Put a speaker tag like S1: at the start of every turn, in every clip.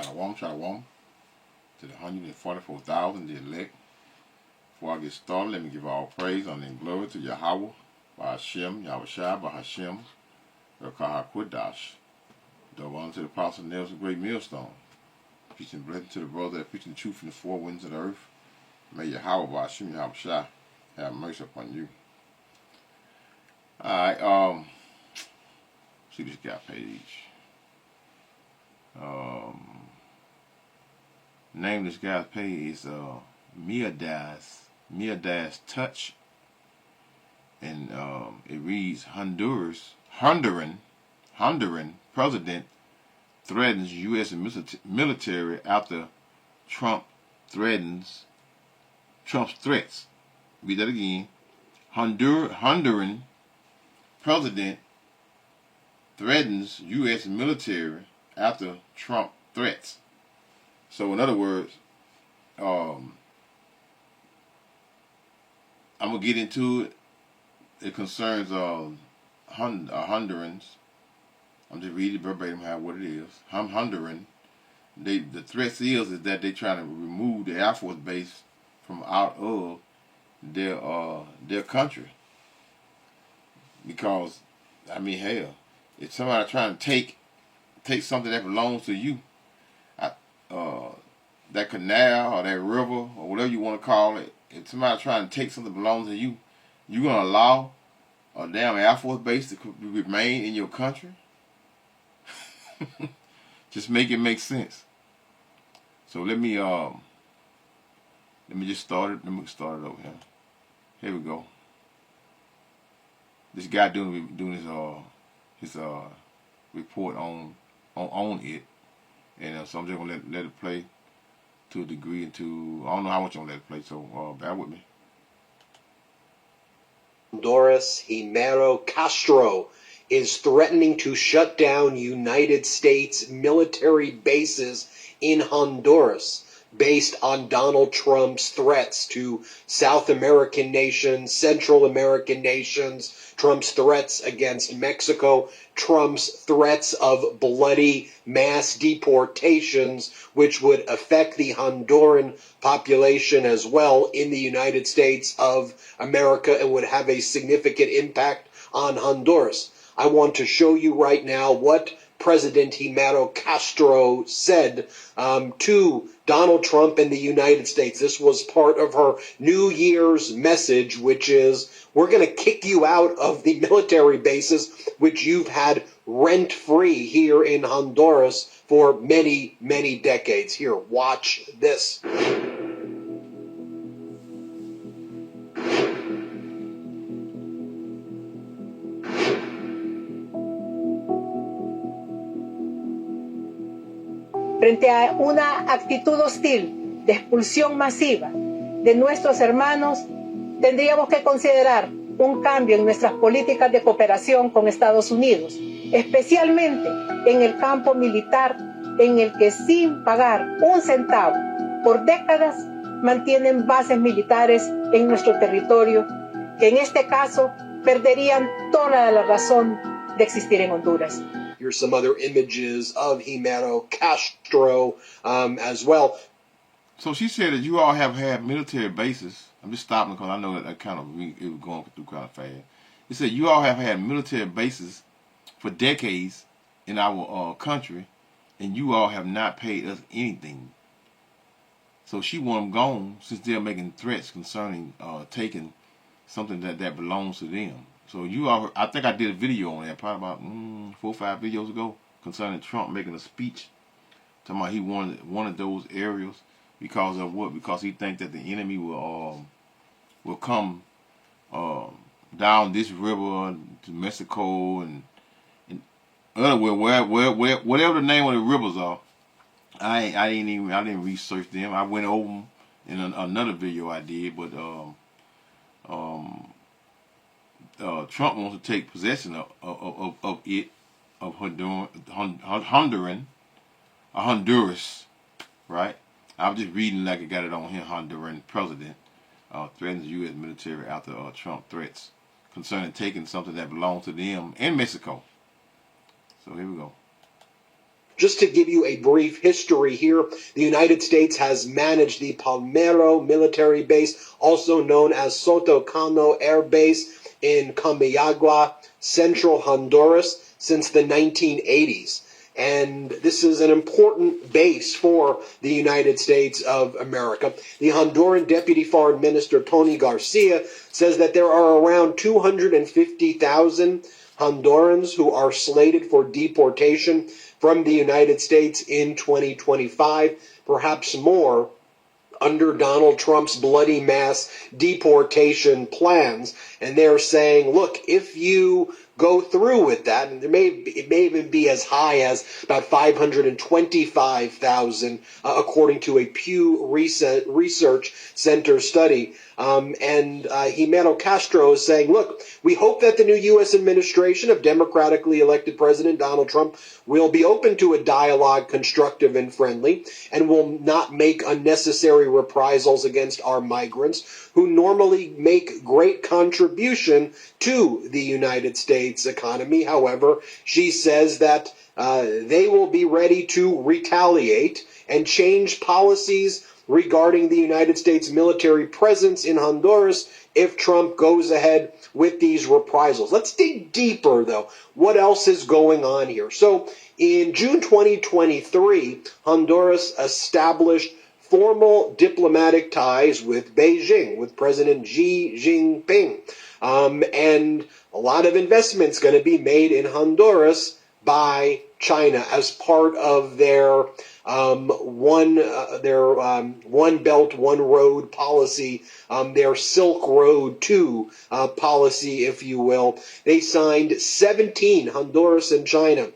S1: Shalom, shalom to the 144,000, the elect. Before I get started, let me give all praise, honor, and glory to Yahweh, Bahashem, Yahushua, Bahashem, Rakahakwadash. Double honor to the apostle nails of great millstone. Peace and blessing to the brother that preaching the truth in the four winds of the earth. May Yahweh, Bahashem, Yahushua have mercy upon you. Alright, see this guy page. Name of this guy's page is Miadas Touch, and it reads Honduran president threatens U.S. military after Trump's threats. Read that again. Honduran president threatens U.S. military after Trump threats. So in other words, I'm gonna get into it. It concerns Hondurans. I'm just reading verbatim what it is. Honduran. The threat is that they trying to remove the Air Force base from out of their country. Because I mean, hell, if somebody trying to take something that belongs to you, that canal or that river or whatever you want to call it, if somebody trying to take something that belongs to you, you gonna allow a damn Air Force base to remain in your country? Just make it make sense. So let me just start it. Let me start it over here. Here we go. This guy doing his report on it, and so I'm just gonna let it play to a degree, and I don't know how much I'm gonna let it play. So bear with me.
S2: Honduras, Jimero Castro is threatening to shut down United States military bases in Honduras based on Donald Trump's threats to South American nations, Central American nations, Trump's threats against Mexico, Trump's threats of bloody mass deportations, which would affect the Honduran population as well in the United States of America and would have a significant impact on Honduras. I want to show you right now what President Jimero Castro said to Donald Trump and the United States. This was part of her New Year's message, which is, we're going to kick you out of the military bases which you've had rent-free here in Honduras for many, many decades. Here, watch this.
S3: Frente a una actitud hostil de expulsión masiva de nuestros hermanos, tendríamos que considerar un cambio en nuestras políticas de cooperación con Estados Unidos, especialmente en el campo militar, en el que sin pagar un centavo por décadas mantienen bases militares en nuestro territorio, que en este caso perderían toda la razón de existir en Honduras.
S2: Here's some other images of Jimero Castro as well.
S1: So she said that you all have had military bases. I'm just stopping because I know that it was going through kind of fast. It said you all have had military bases for decades in our country, and you all have not paid us anything. So she want them gone since they're making threats concerning taking something that belongs to them. So you all, I think I did a video on that probably about 4 or 5 videos ago concerning Trump making a speech talking about he wanted those areas because of what? Because he thinks that the enemy will come down this river to Mexico and other whatever the name of the rivers are. I didn't research them. I went over them in another video I did, but Trump wants to take possession of Honduras, right? I was just reading like I got it on here. Honduran president threatens U.S. military after Trump threats concerning taking something that belongs to them in Mexico. So here we go.
S2: just to give you a brief history here, the United States has managed the Palmero military base, also known as Soto Cano Air Base in Comayagua, central Honduras, since the 1980s. And this is an important base for the United States of America. The Honduran Deputy Foreign Minister Tony Garcia says that there are around 250,000 Hondurans who are slated for deportation from the United States in 2025, perhaps more, under Donald Trump's bloody mass deportation plans. And they're saying, look, if you go through with that, and it may even be as high as about 525,000, according to a Pew Research Center study. And Jimeno Castro is saying, look, we hope that the new U.S. administration of democratically elected President Donald Trump will be open to a dialogue, constructive and friendly, and will not make unnecessary reprisals against our migrants, who normally make great contribution to the United States economy. However, she says that they will be ready to retaliate and change policies regarding the United States military presence in Honduras if Trump goes ahead with these reprisals. Let's dig deeper, though. What else is going on here? So, in June 2023, Honduras established formal diplomatic ties with Beijing, with President Xi Jinping. And a lot of investments going to be made in Honduras by China as part of their one belt, one road policy, their Silk Road 2 policy, if you will. They signed 17, Honduras and China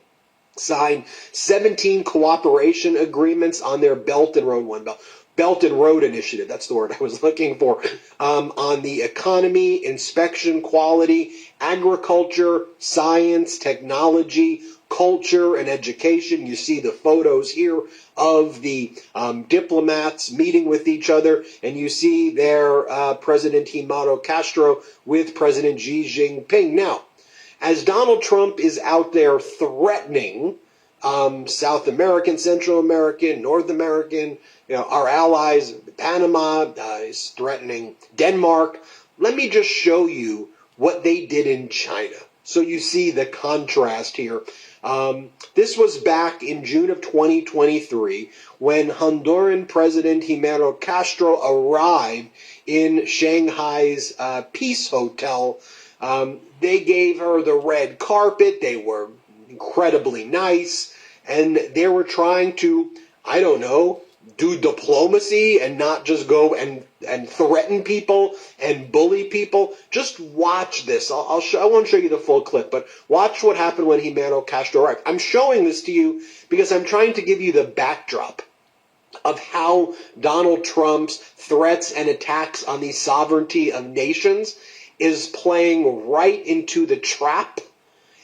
S2: signed 17 cooperation agreements on their Belt and Road Belt and Road Initiative, that's the word I was looking for, on the economy, inspection, quality, agriculture, science, technology, culture, and education. You see the photos here of the diplomats meeting with each other, and you see there President Jimeno Castro with President Xi Jinping. Now, as Donald Trump is out there threatening South American, Central American, North American, our allies, Panama, is threatening Denmark. Let me just show you what they did in China, so you see the contrast here. This was back in June of 2023 when Honduran President Jimeno Castro arrived in Shanghai's Peace Hotel. They gave her the red carpet. They were incredibly nice, and they were trying to, I don't know, do diplomacy and not just go and threaten people and bully people. Just watch this. I won't show you the full clip, but watch what happened when Jimeno Castro arrived. I'm showing this to you because I'm trying to give you the backdrop of how Donald Trump's threats and attacks on the sovereignty of nations is playing right into the trap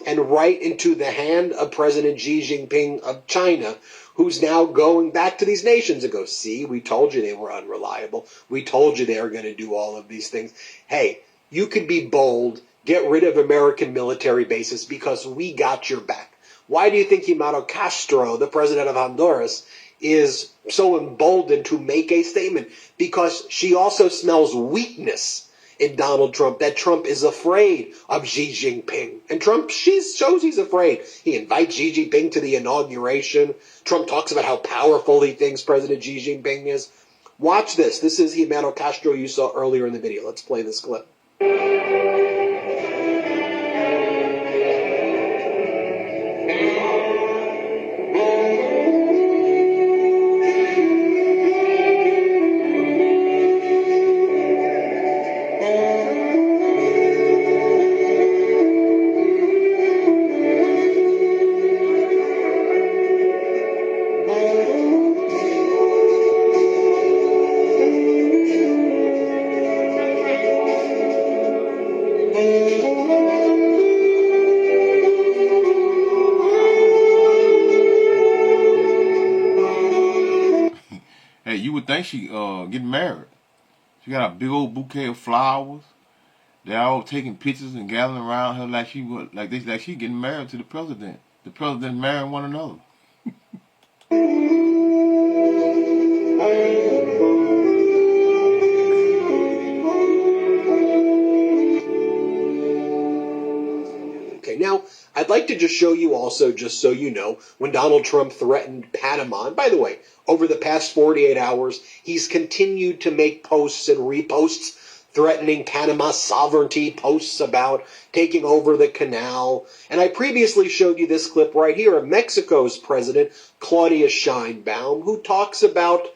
S2: and right into the hand of President Xi Jinping of China, who's now going back to these nations and goes, see, we told you they were unreliable. We told you they were going to do all of these things. Hey, you could be bold, get rid of American military bases because we got your back. Why do you think Jimeno Castro, the president of Honduras, is so emboldened to make a statement? Because she also smells weakness in Donald Trump, that Trump is afraid of Xi Jinping. And Trump shows he's afraid. He invites Xi Jinping to the inauguration. Trump talks about how powerful he thinks President Xi Jinping is. Watch this. This is Jimeno Castro you saw earlier in the video. Let's play this clip.
S1: Hey, you would think she getting married. She got a big old bouquet of flowers. They're all taking pictures and gathering around her like she getting married to the president. The president marrying one another.
S2: Okay, now I'd like to just show you also, just so you know, when Donald Trump threatened Panama, and by the way, over the past 48 hours, he's continued to make posts and reposts threatening Panama's sovereignty, posts about taking over the canal. And I previously showed you this clip right here of Mexico's president, Claudia Sheinbaum, who talks about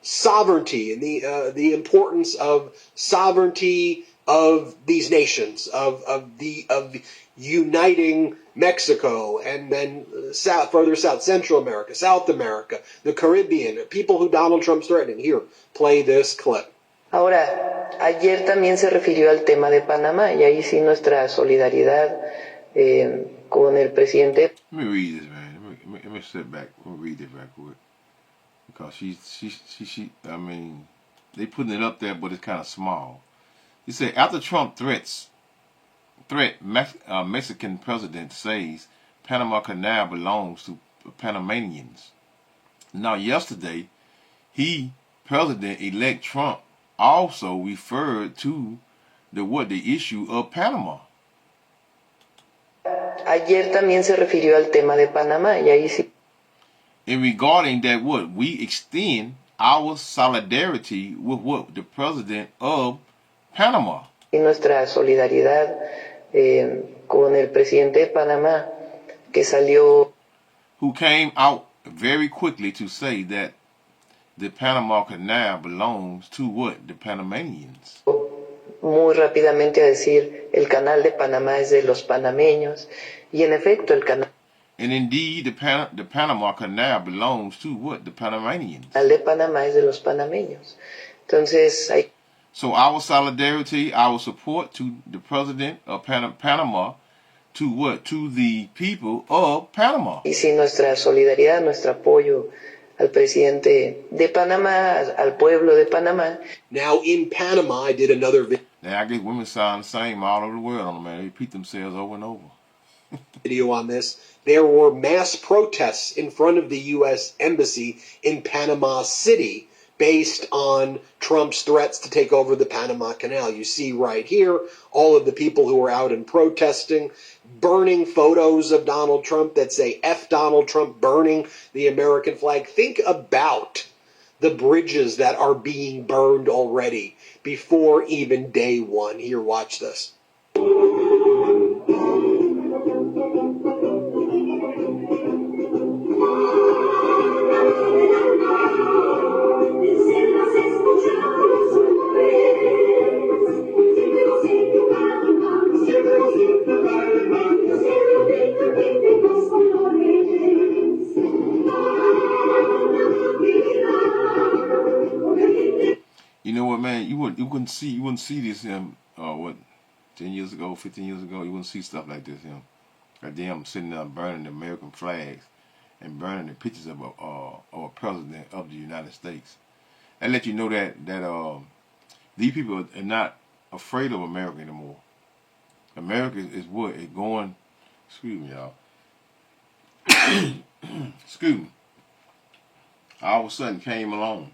S2: sovereignty and the importance of sovereignty of these nations, of uniting Mexico and then further south, Central America, South America, the Caribbean, people who Donald Trump's threatening. Here, play this clip.
S4: Ahora, ayer también se refirió al tema de Panamá y ahí sí nuestra solidaridad con el presidente.
S1: Let me read this, man. Let me sit back. Let me read this right quick. Because she I mean, they putting it up there, but it's kind of small. He said, after Trump Mexican president says Panama Canal belongs to Panamanians. Now, yesterday, President-elect Trump, also referred to the issue of Panama.
S4: Ayer también se refirió al tema de Panamá y ahí sí.
S1: And regarding that, we extend our solidarity with the president of Panama.
S4: Y nuestra solidaridad con el presidente de Panamá que salió.
S1: Who came out very quickly to say that the Panama Canal belongs to the Panamanians.
S4: Muy rápidamente a decir el canal de Panamá es de los panameños y en efecto el canal.
S1: And indeed, the Panama Canal belongs to the Panamanians.
S4: El canal de Panamá es de los panameños. Entonces hay.
S1: So our solidarity, our support to the president of Panama, to the people of Panama.
S4: Y si nuestra solidaridad, nuestro apoyo al presidente de Panamá, al pueblo de Panamá.
S2: Now in Panama, I did another video.
S1: Now I guess women sound the same all over the world on them, man. They repeat themselves over and over.
S2: Video on this. There were mass protests in front of the U.S. Embassy in Panama City based on Trump's threats to take over the Panama Canal. You see right here all of the people who were out and protesting, burning photos of Donald Trump that say F Donald Trump, burning the American flag. Think about the bridges that are being burned already before even day one. Here, watch this.
S1: You know what, man? You wouldn't see this 10 years ago, 15 years ago, you wouldn't see stuff like this, Like them sitting there burning the American flags and burning the pictures of a president of the United States. That let you know that these people are not afraid of America anymore. America is going. Excuse me, y'all. Excuse me. All of a sudden came on.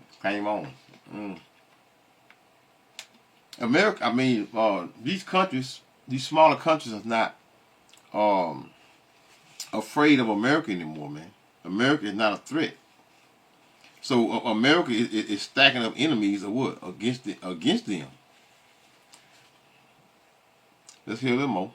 S1: America, these countries, these smaller countries are not afraid of America anymore, man. America is not a threat. So America is stacking up enemies against them. Let's hear a little more.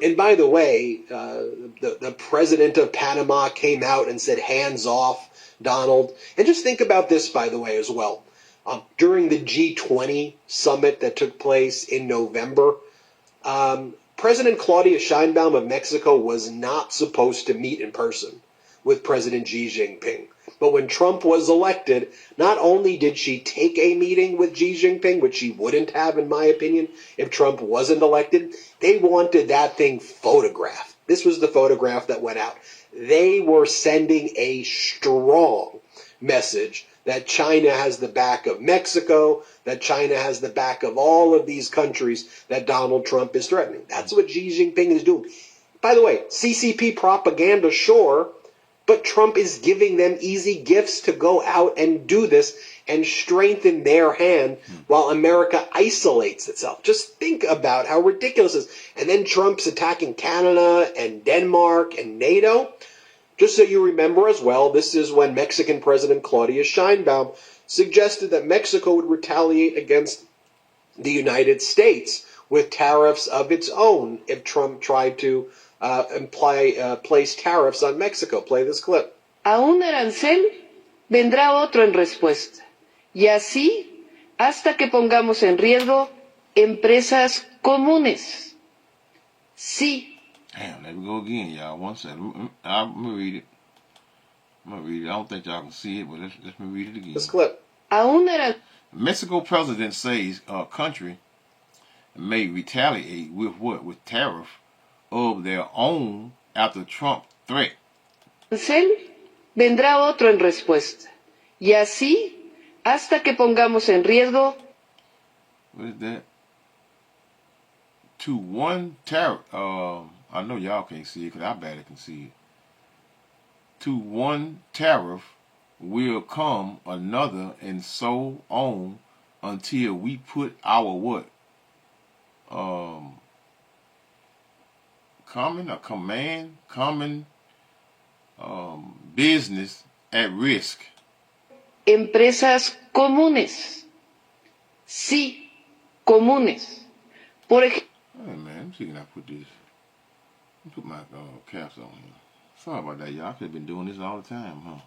S2: And by the way, the president of Panama came out and said, hands off, Donald. And just think about this, by the way, as well. During the G20 summit that took place in November, President Claudia Sheinbaum of Mexico was not supposed to meet in person with President Xi Jinping. But when Trump was elected, not only did she take a meeting with Xi Jinping, which she wouldn't have, in my opinion, if Trump wasn't elected, they wanted that thing photographed. This was the photograph that went out. They were sending a strong message that China has the back of Mexico, that China has the back of all of these countries that Donald Trump is threatening. That's what Xi Jinping is doing. By the way, CCP propaganda, sure, but Trump is giving them easy gifts to go out and do this and strengthen their hand while America isolates itself. Just think about how ridiculous this is. And then Trump's attacking Canada and Denmark and NATO. Just so you remember as well, this is when Mexican President Claudia Sheinbaum suggested that Mexico would retaliate against the United States with tariffs of its own if Trump tried to place tariffs on Mexico. Play this clip.
S4: A un arancel vendrá otro en respuesta. Y así hasta que pongamos en riesgo empresas comunes. Sí.
S1: Damn, there we go again, y'all. One second. I'm going to read it. I don't think y'all can see it, but let me read it again.
S2: This clip.
S1: Mexico president says country may retaliate with what? With tariff of their own after Trump threat.
S4: Vendrá otro en respuesta. Y así hasta que pongamos en riesgo.
S1: What is that? To one tariff. I know y'all can't see it because I barely can see it. To one tariff will come another and so on until we put our what? Common business at risk.
S4: Empresas comunes. Sí, comunes. Por ejemplo.
S1: Hey man, let me see if I put this. Let me put my caps on here. Sorry about that, y'all. I could have been doing this all the time, huh?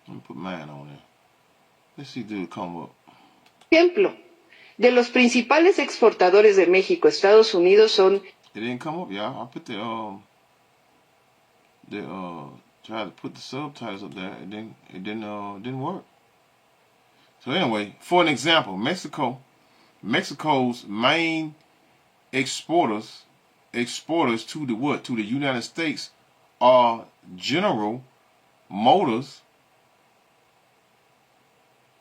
S1: Let me put mine on there. Let's see if it'll come up.
S4: Ejemplo, de los principales exportadores de México, Estados Unidos son.
S1: It didn't come up, y'all. I put tried to put the subtitles up there. It didn't work. So anyway, for an example, Mexico's main exporters to the what? To the United States are General Motors.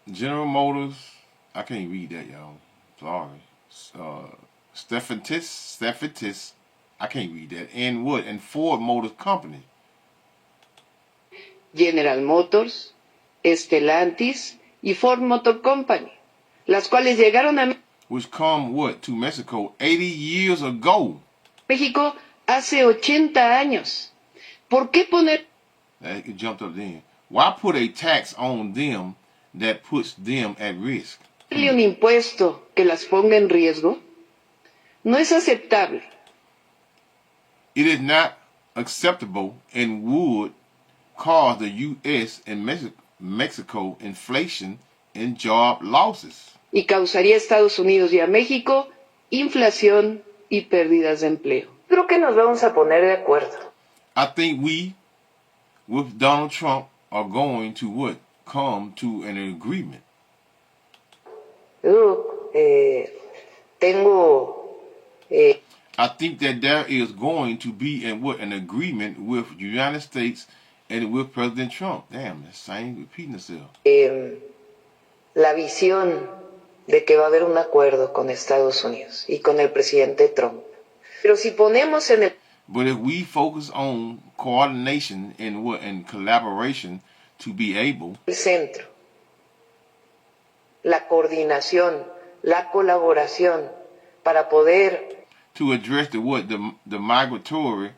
S1: I can't read that, y'all. Sorry. Stellantis. I can't read that. And what? And Ford Motor Company.
S4: General Motors, Stellantis y Ford Motor Company, las cuales llegaron a
S1: which come what? To Mexico 80 years ago.
S4: México hace 80 años. ¿Por qué poner?
S1: It jumped up then. Why put a tax on them that puts them at risk?
S4: Un impuesto que las ponga en riesgo no es aceptable.
S1: It is not acceptable and would cause the U.S. and Mexico inflation and job losses.
S4: Y causaría a Estados Unidos y a México inflación y pérdidas de empleo. Creo que nos vamos a poner de acuerdo.
S1: I think we, with Donald Trump, are going to what? Come to an agreement. I think that there is going to be an agreement with the United States and with President Trump. Damn, that's same repeating itself.
S4: La visión de que va a haber un acuerdo con Estados Unidos y con el presidente Trump. Pero si ponemos en el
S1: But if we focus on coordination and collaboration to be able
S4: el centro, la coordinación, la colaboración para poder
S1: to address the migratory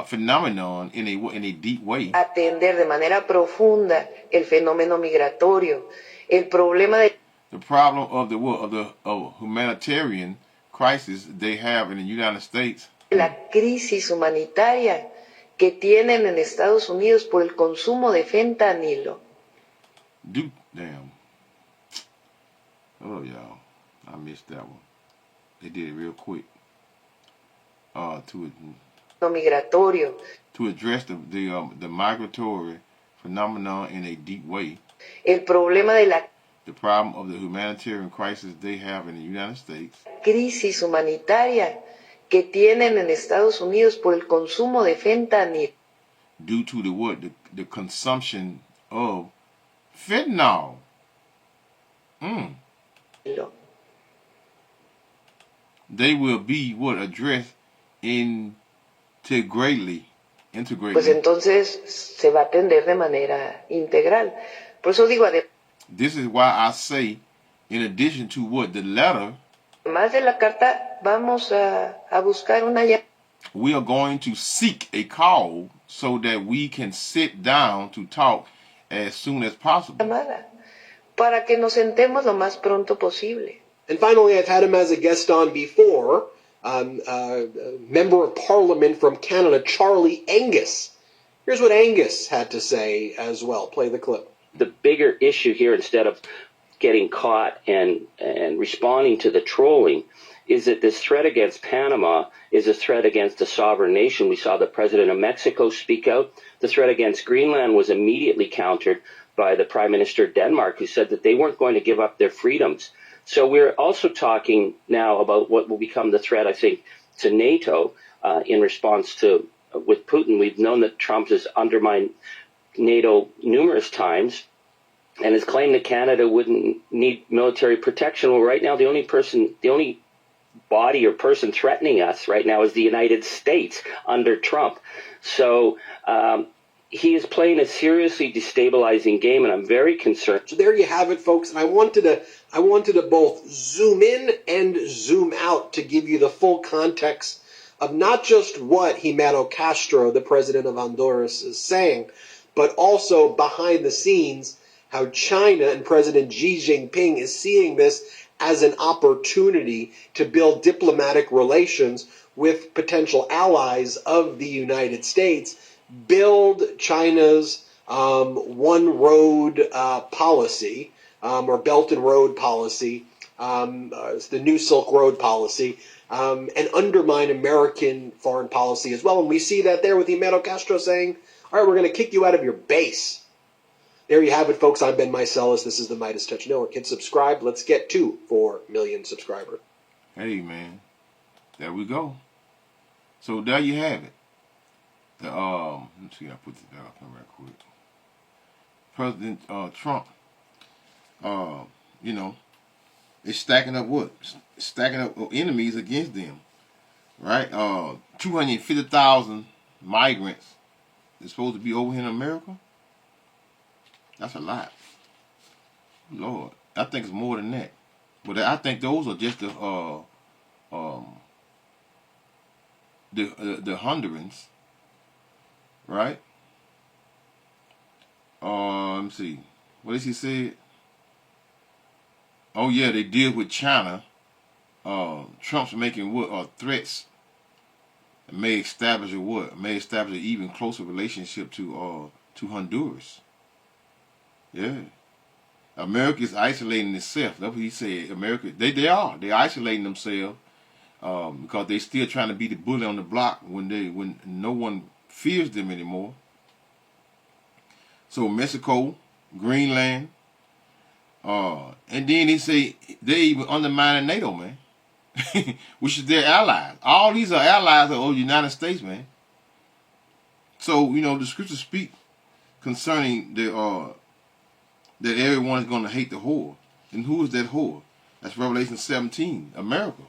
S1: phenomenon in a deep way.
S4: Atender de manera profunda el fenómeno migratorio, el problema de
S1: the problem of the humanitarian crisis they have in the United States.
S4: La crisis humanitaria que tienen en Estados Unidos por el consumo de fentanilo.
S1: Damn. Oh, y'all. I missed that one. They did it real quick.
S4: Migratorio.
S1: To address the migratory phenomenon in a deep way.
S4: El problema de la
S1: the problem of the humanitarian crisis they have in the United States.
S4: Crisis humanitaria que tienen en Estados Unidos por el consumo de fentanilo.
S1: Due to the consumption of Fentanyl. They will be what addressed integrally.
S4: Pues entonces se va a atender de manera integral. Por eso digo,
S1: This is why I say, in addition to what the letter,
S4: además de la carta, vamos a buscar una
S1: we are going to seek a call so that we can sit down to talk as soon as possible.
S4: llamada para que nos sentemos lo más pronto posible.
S2: And finally, I've had him as a guest on before, Member of Parliament from Canada, Charlie Angus. Here's what Angus had to say as well. Play the clip.
S5: The bigger issue here, instead of getting caught and responding to the trolling, is that this threat against Panama is a threat against a sovereign nation. We saw the president of Mexico speak out. The threat against Greenland was immediately countered by the Prime Minister of Denmark, who said that they weren't going to give up their freedoms. So we're also talking now about what will become the threat, I think, to NATO in response to, with Putin. We've known that Trump has undermined NATO numerous times and has claimed that Canada wouldn't need military protection. Well, right now, the only body or person threatening us right now is the United States under Trump. So he is playing a seriously destabilizing game, and I'm very concerned.
S2: So there you have it, folks. And I wanted to both zoom in and zoom out to give you the full context of not just what Jimeno Castro, the president of Honduras, is saying, but also behind the scenes how China and President Xi Jinping is seeing this as an opportunity to build diplomatic relations with potential allies of the United States, build China's one road policy, or Belt and Road policy, the New Silk Road policy, and undermine American foreign policy as well. And we see that there with Jimeno Castro saying, all right, we're going to kick you out of your base. There you have it, folks. I'm Ben Meiselas. This is the Midas Touch Network. Hit subscribe. Let's get to 4 million subscribers.
S1: Hey, man. There we go. So there you have it. Let's see, I put this down real quick. President Trump, is stacking up what? Stacking up enemies against them, right? 250,000 migrants is supposed to be over here in America. That's a lot. Lord, I think it's more than that. But I think those are just the Hondurans, right? Let me see. What did he say? Oh yeah, they deal with China. Trump's making what threats. May establish May establish an even closer relationship to Honduras. Yeah. America is isolating itself. That's what he said. America, they're isolating themselves because they're still trying to be the bully on the block when no one fears them anymore. So Mexico, Greenland, and then he say they even undermining NATO, man, which is their allies. All these are allies of the United States, man. So the scriptures speak concerning that everyone is going to hate the whore. And who is that whore? That's Revelation 17, America.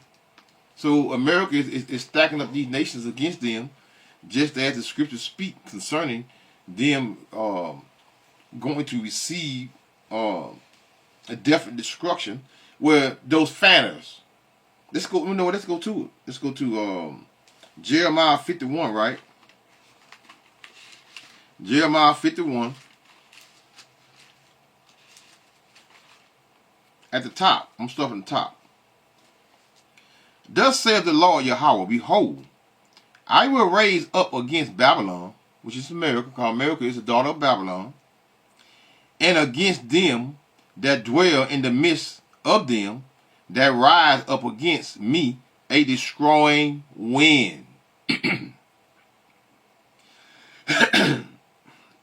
S1: So America is stacking up these nations against them, just as the scriptures speak concerning them going to receive a definite destruction. Where those fanners, let's go to it. Let's go to Jeremiah 51, right? Jeremiah 51. At the top, I'm starting at the top. Thus saith the Lord Yahweh, behold, I will raise up against Babylon, which is America, because America is the daughter of Babylon, and against them that dwell in the midst of them, that rise up against me, a destroying wind.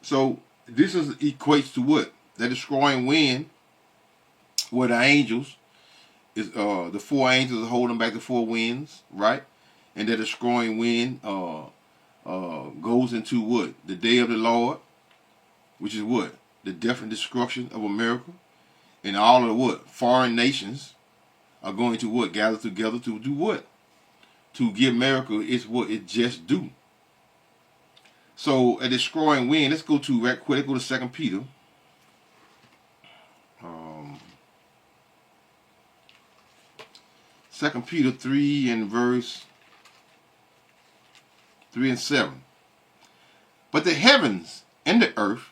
S1: So this equates to what? The destroying wind, where the angels is the 4 angels are holding back the 4 winds, right? And that destroying wind goes into what? The day of the Lord, which is what? the death and destruction of America, and all of the what? Foreign nations are going to what? Gather together to do what? To give America its what it just do. So a destroying wind. Let's go to right quick. Let's go to 2 Peter. 2 Peter 3 and verse 3 and 7. But the heavens and the earth,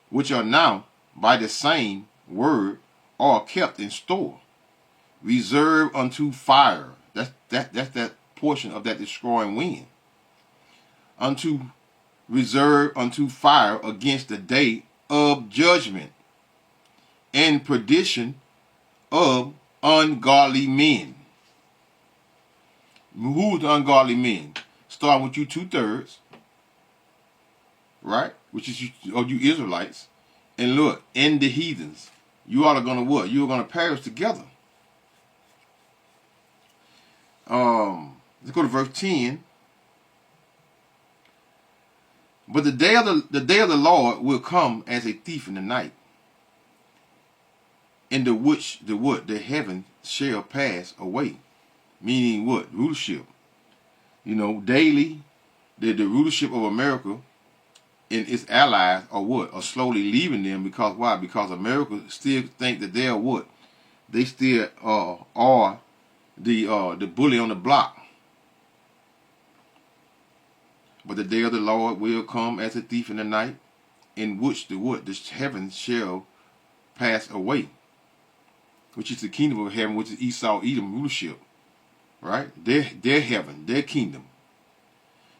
S1: which are now by the same word, are kept in store, reserved unto fire. That's that portion of that destroying wind. Reserved unto fire against the day of judgment and perdition of ungodly men. Who's the ungodly men? Starting with you 2/3, right? Which is you Israelites. And look, and the heathens. You all are going to what? You are going to perish together. Let's go to verse 10. But the day of the Lord will come as a thief in the night, in the which the heaven shall pass away. Meaning what? Rulership. You know, daily the rulership of America and its allies are what? Are slowly leaving them. Because why? Because America still think that they are what? They still are the bully on the block. But the day of the Lord will come as a thief in the night, in which the heavens shall pass away, which is the kingdom of heaven, which is Esau, Edom rulership, right? Their heaven, their kingdom.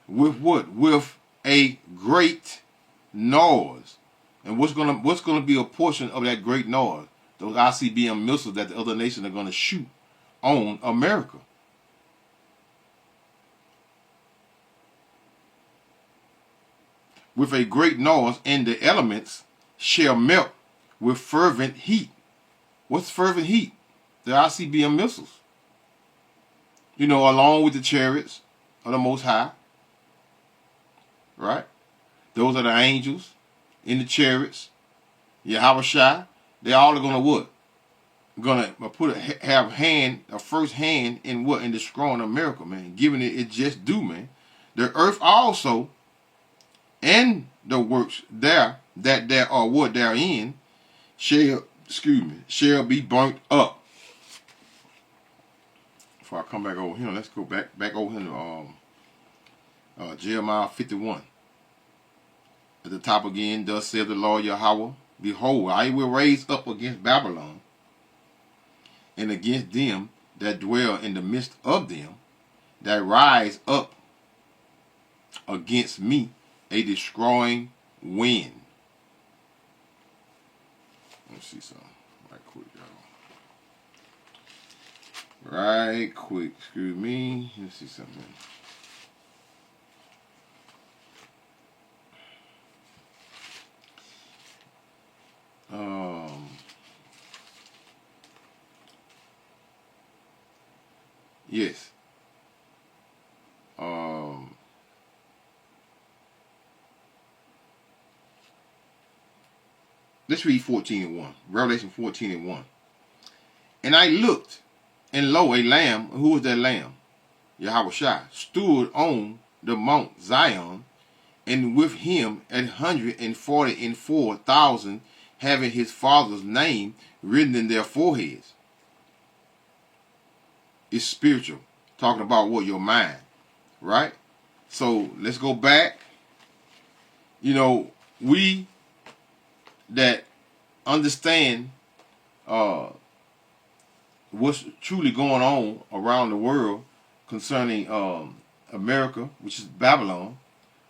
S1: With what? With a great noise. And what's gonna be a portion of that great noise? Those ICBM missiles that the other nations are gonna shoot on America. With a great noise, and the elements shall melt with fervent heat. What's fervent heat? The ICBM missiles. You know, along with the chariots of the Most High. Right? Those are the angels in the chariots. Yahweh Shai. They all are gonna what? Gonna have a first hand in what? In destroying America, man. Giving it just due, man. The earth also, and the works there that there are what therein shall be burnt up. Before I come back over here, let's go back over here to Jeremiah 51. At the top again, thus saith the Lord Yahweh, behold, I will raise up against Babylon and against them that dwell in the midst of them, that rise up against me, a destroying wind. Let's see something right quick, y'all. Right quick, excuse me. Let's see something. Yes. Let's read 14 and 1. Revelation 14 and 1. And I looked, and lo, a lamb. Who was that lamb? Yahweh Shai. Stood on the Mount Zion, and with him 144,000, having his father's name written in their foreheads. It's spiritual. Talking about what? Your mind. Right? So let's go back. You know, we that understand what's truly going on around the world concerning America, which is Babylon,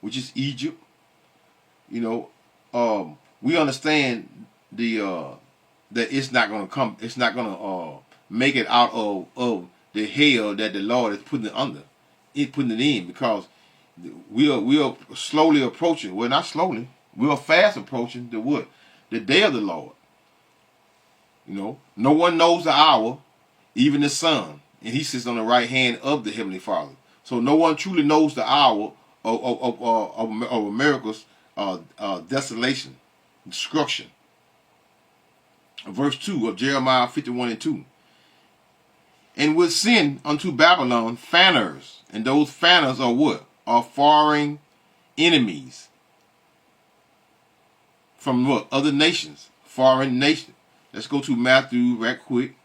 S1: which is Egypt. You know, we understand that it's not going to come. It's not going to make it out of the hell that the Lord is putting it under. It's putting it in, because we are slowly approaching. Well, not slowly. We are fast approaching the what? The day of the Lord. You know, no one knows the hour, even the Son, and He sits on the right hand of the Heavenly Father. So no one truly knows the hour of America's desolation, destruction. verse 2 of Jeremiah 51 and 2. And will send unto Babylon fanners. And those fanners are what? Are foreign enemies. From what? Other nations. Foreign nations. Let's go to Matthew right quick.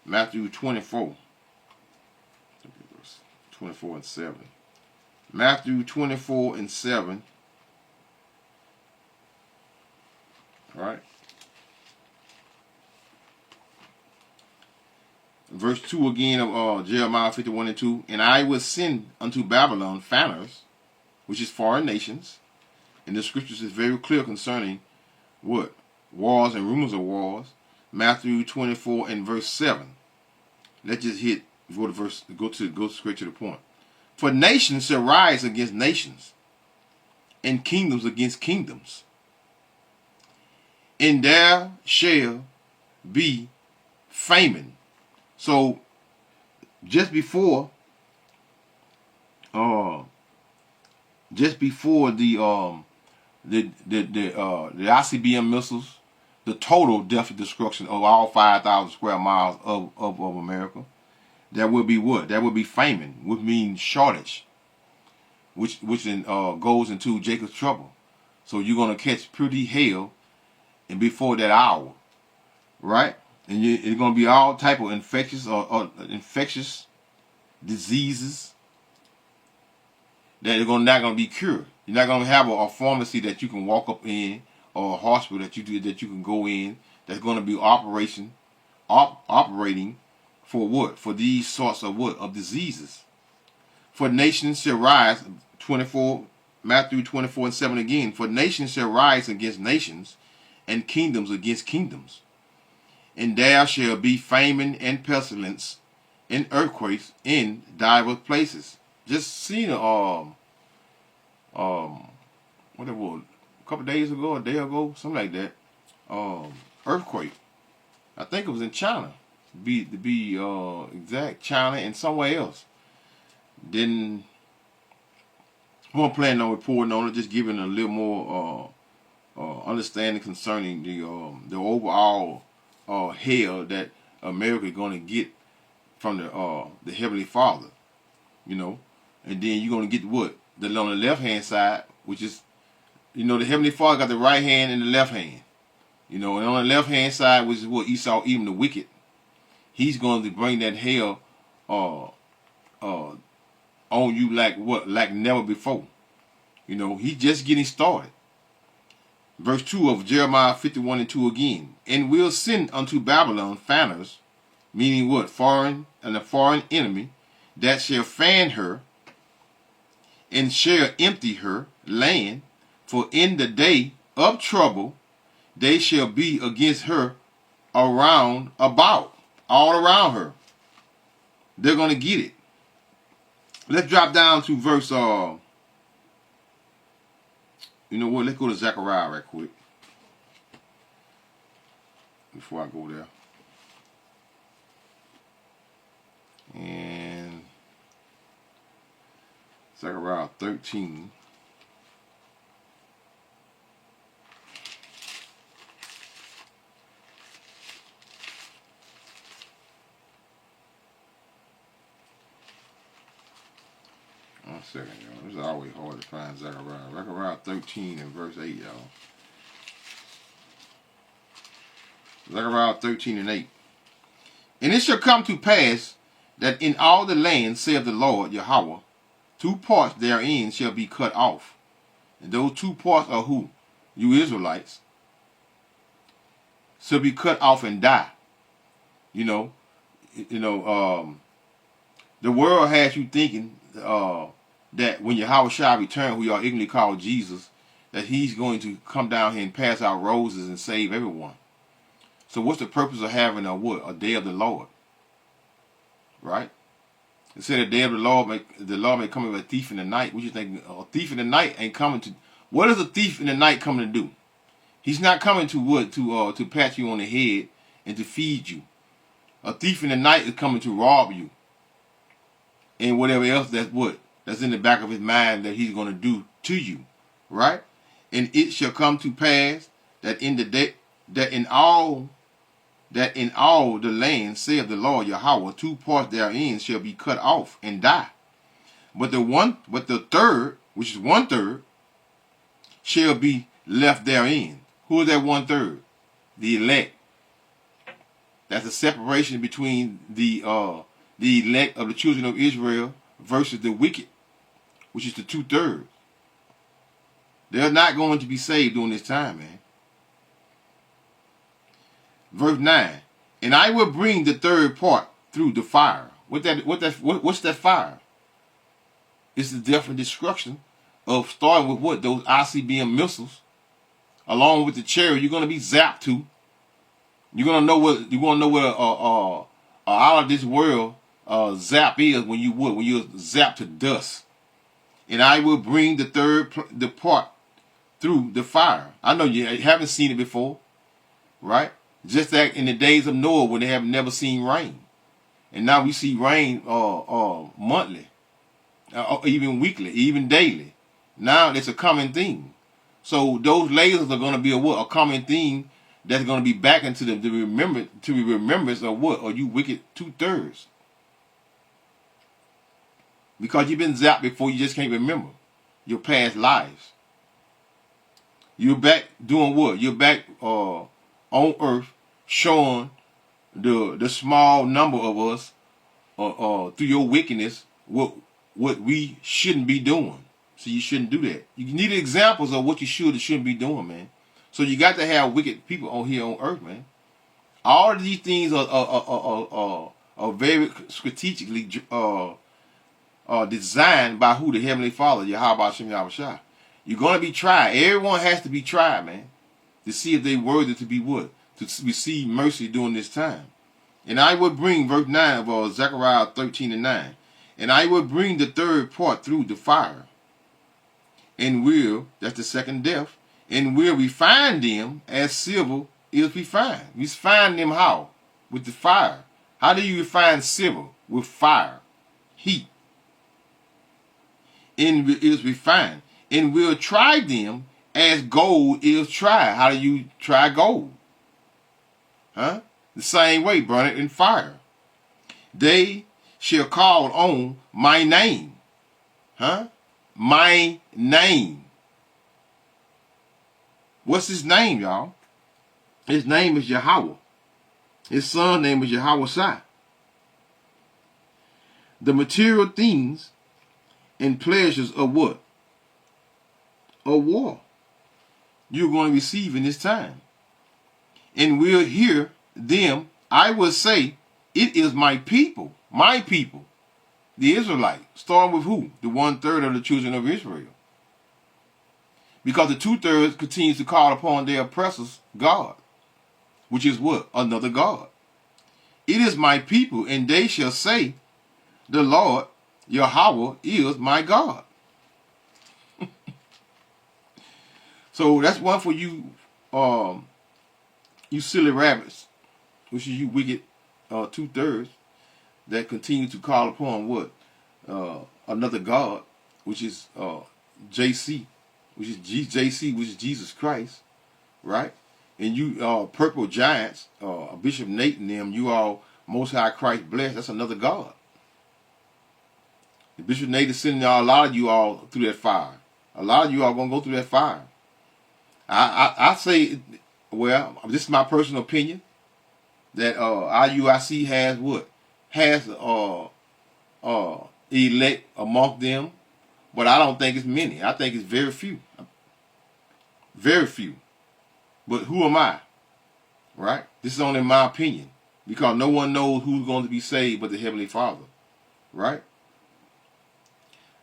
S1: Matthew 24. 24 and 7. Matthew 24 and 7. All right. Verse 2 again of Jeremiah 51 and 2. And I will send unto Babylon fanners, which is foreign nations. And the scriptures is very clear concerning what? Wars and rumors of wars. Matthew 24 and verse 7. Let's just hit before the verse, go straight to the point. For nations shall rise against nations, and kingdoms against kingdoms. And there shall be famine. So just before the ICBM missiles, the total death and destruction of all 5,000 square miles of America, there will be what? There will be famine, which means shortage, which then goes into Jacob's trouble. So you're gonna catch pretty hell, and before that hour, right? And it's gonna be all type of infectious infectious diseases that are not gonna be cured. You're not gonna have a pharmacy that you can walk up in, or a hospital that you can go in that's gonna be operating for what? For these sorts of what? Of diseases. For nations shall rise, Matthew 24 and 7 again. For nations shall rise against nations, and kingdoms against kingdoms. And there shall be famine and pestilence and earthquakes in divers places. Just seen whatever, a couple days ago, a day ago, something like that. Earthquake. I think it was in China. To be exact, China and somewhere else. Then I won't plan on reporting on it, just giving a little more understanding concerning the overall hell that America is going to get from the Heavenly Father, you know. And then you're going to get what? On the left hand side, which is, you know, the Heavenly Father got the right hand and the left hand, you know. And on the left hand side, which is what Esau, even the wicked, he's going to bring that hell on you like what? Like never before. You know, he's just getting started. Verse 2 of Jeremiah 51 and 2 again. And will send unto Babylon fanners, meaning what? Foreign, and a foreign enemy, that shall fan her, and shall empty her land, for in the day of trouble they shall be against her all around her. They're going to get it. Let's drop down to verse, you know what, let's go to Zechariah right quick, before I go there. And Zechariah 13. One second, y'all. This is always hard to find Zechariah. Zechariah 13 and verse 8, y'all. Zechariah 13 and 8. And it shall come to pass that in all the land, saith the Lord Yahweh, 2 parts therein shall be cut off. And those 2 parts are who? You Israelites. Shall be cut off and die. You know, the world has you thinking that when Yahweh shall return, who y'all ignorantly call Jesus, that he's going to come down here and pass out roses and save everyone. So what's the purpose of having a day of the Lord? Right? It said the day of the Lord may come as a thief in the night. What you think? A thief in the night ain't coming to. What is a thief in the night coming to do? He's not coming to what? To pat you on the head and to feed you. A thief in the night is coming to rob you. And whatever else that's in the back of his mind that he's going to do to you. right? And it shall come to pass that in the day that in all the land, saith the Lord Yahweh, 2 parts therein shall be cut off and die. But the third, which is 1/3, shall be left therein. Who is that 1/3? The elect. That's the separation between the elect of the children of Israel versus the wicked, which is the 2/3. They're not going to be saved during this time, man. Verse 9. And I will bring the third part through the fire. What's that fire? It's the death and destruction of starting with what? Those ICBM missiles, along with the chariot. You're going to be zapped to. You're going to know what out of this world zap is when you're zapped to dust. And I will bring the part through the fire. I know you haven't seen it before, right? Just like in the days of Noah when they have never seen rain. And now we see rain monthly, even weekly, even daily. Now it's a common thing. So those lasers are going to be a common thing that's going to be back into the remembrance of what? Or you wicked 2/3. Because you've been zapped before, you just can't remember your past lives. You're back doing what? You're back on earth showing the small number of us through your wickedness what we shouldn't be doing. So you shouldn't do that. You need examples of what you should and shouldn't be doing, man. So you got to have wicked people on here on earth, man. All of these things are very strategically designed by who? The Heavenly Father, Yahweh Hashem Yahushua. You're going to be tried. Everyone has to be tried, man, to see if they're worthy to be what? To receive mercy during this time. And I will bring, verse 9 of Zechariah 13:9, and I will bring the third part through the fire, and will, that's the second death, and will refine them as silver is refined. We refine them how? With the fire. How do you refine silver? With fire. Heat. And is refined. And will try them as gold is tried. How do you try gold? Huh? The same way, burn it in fire. They shall call on my name. Huh? My name. What's his name, y'all? His name is Yahweh. His son's name is Yahushua. The material things and pleasures of what? Of war. You're going to receive in this time. And we'll hear them, I will say, it is my people, the Israelites. Starting with who? The 1/3 of the children of Israel. Because the 2/3 continues to call upon their oppressors, God, which is what? Another God. It is my people, and they shall say, the Lord, Yahweh, is my God. So that's one for you, you silly rabbits, which is you wicked 2/3 that continue to call upon what? Another God, which is JC, which is JC, which is Jesus Christ, right? And you purple giants, Bishop Nate and them, you all Most High Christ blessed, that's another God. The Bishop Nate is sending a lot of you all through that fire. A lot of you are going to go through that fire. I say, well, this is my personal opinion, that IUIC has what? Has elect among them, but I don't think it's many. I think it's very few. Very few. But who am I? Right? This is only my opinion, because no one knows who's going to be saved but the Heavenly Father. Right?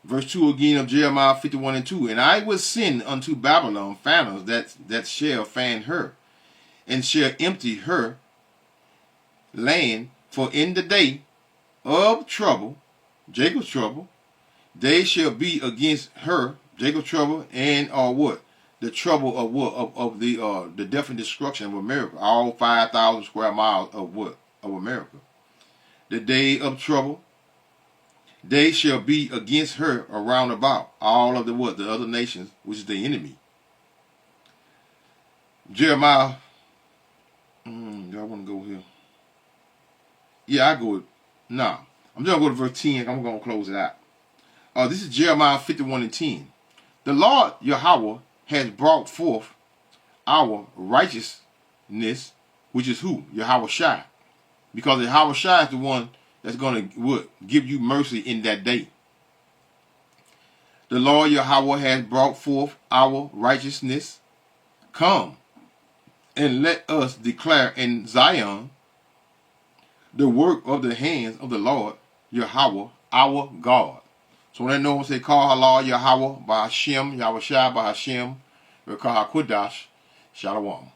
S1: Verse 2 again of Jeremiah 51:2. And I will send unto Babylon fanners that shall fan her, and shall empty her land. For in the day of trouble, Jacob's trouble, they shall be against her, Jacob's trouble, and what? The trouble of what? Of the death and destruction of America. All 5,000 square miles of what? Of America. The day of trouble, they shall be against her around about all of the what? The other nations, which is the enemy. Jeremiah. Do I want to go here? Yeah, I go with. Nah. I'm just going to go to verse 10. I'm going to close it out. This is Jeremiah 51:10. The Lord Yahweh has brought forth our righteousness, which is who? Yahweh Shai. Because Yahweh Shai is the one that's going to give you mercy in that day. The Lord Yahweh has brought forth our righteousness. Come and let us declare in Zion the work of the hands of the Lord Yahweh, our God. So when they know, say, call Allah Yahweh by Hashem, Yahweh Shai by Hashem, or call HaKodash, Shalom.